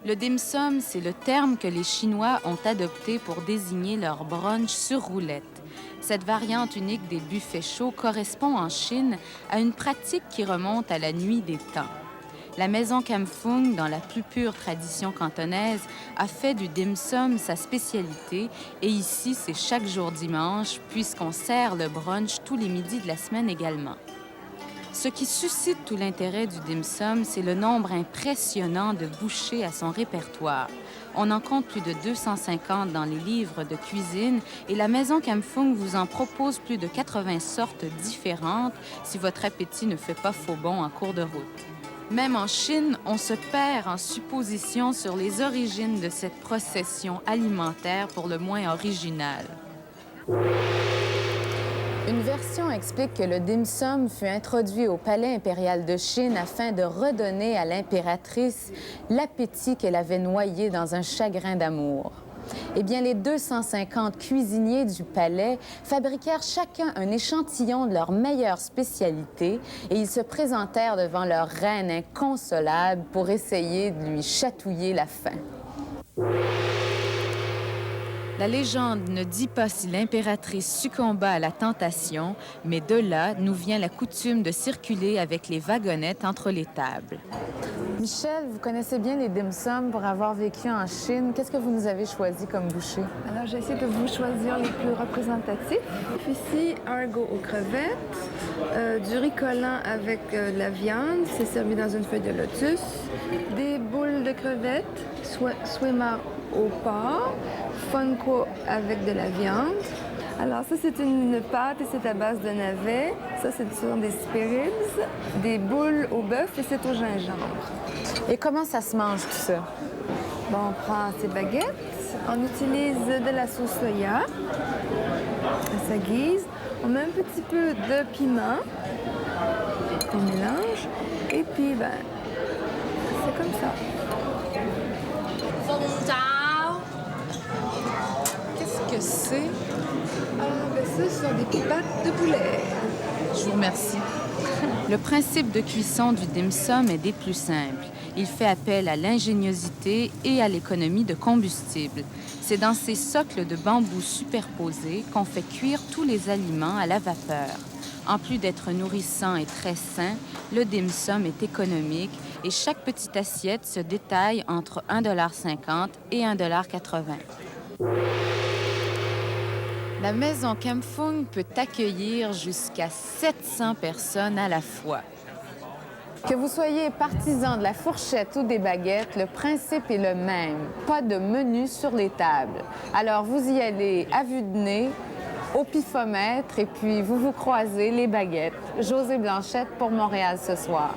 Le dim sum, c'est le terme que les Chinois ont adopté pour désigner leur brunch sur roulette. Cette variante unique des buffets chauds correspond en Chine à une pratique qui remonte à la nuit des temps. La maison Kam Fung, dans la plus pure tradition cantonaise, a fait du dim sum sa spécialité et ici, c'est chaque jour dimanche puisqu'on sert le brunch tous les midis de la semaine également. Ce qui suscite tout l'intérêt du dim sum, c'est le nombre impressionnant de bouchées à son répertoire. On en compte plus de 250 dans les livres de cuisine et la maison Kam Fung vous en propose plus de 80 sortes différentes si votre appétit ne fait pas faux bond en cours de route. Même en Chine, on se perd en suppositions sur les origines de cette procession alimentaire pour le moins originale. Une version explique que le dim sum fut introduit au palais impérial de Chine afin de redonner à l'impératrice l'appétit qu'elle avait noyé dans un chagrin d'amour. Eh bien, les 250 cuisiniers du palais fabriquèrent chacun un échantillon de leur meilleure spécialité et ils se présentèrent devant leur reine inconsolable pour essayer de lui chatouiller la faim. La légende ne dit pas si l'impératrice succomba à la tentation, mais de là nous vient la coutume de circuler avec les wagonnettes entre les tables. Michel, vous connaissez bien les dim sum pour avoir vécu en Chine. Qu'est-ce que vous nous avez choisi comme bouchée? Alors, j'essaie de vous choisir les plus représentatifs. Ici, argot aux crevettes, du riz collant avec de la viande, c'est servi dans une feuille de lotus, des boules de crevettes, swimmer au porc, funko avec de la viande. Alors ça, c'est une pâte et c'est à base de navets. Ça, ce sont des spirits, des boules au bœuf et c'est au gingembre. Et comment ça se mange tout ça? Bon, on prend ces baguettes, on utilise de la sauce soya à sa guise. On met un petit peu de piment qu'on mélange et puis, ben, c'est comme ça. Qu'est-ce que c'est? Ben, ce sont des pattes de poulet. Je vous remercie. Le principe de cuisson du dim sum est des plus simples. Il fait appel à l'ingéniosité et à l'économie de combustible. C'est dans ces socles de bambou superposés qu'on fait cuire tous les aliments à la vapeur. En plus d'être nourrissant et très sain, le dim sum est économique et chaque petite assiette se détaille entre 1,50 $ et 1,80 $. La maison Kam Fung peut accueillir jusqu'à 700 personnes à la fois. Que vous soyez partisan de la fourchette ou des baguettes, le principe est le même. Pas de menu sur les tables. Alors, vous y allez à vue de nez, au pifomètre, et puis vous croisez les baguettes. Josée Blanchette pour Montréal ce soir.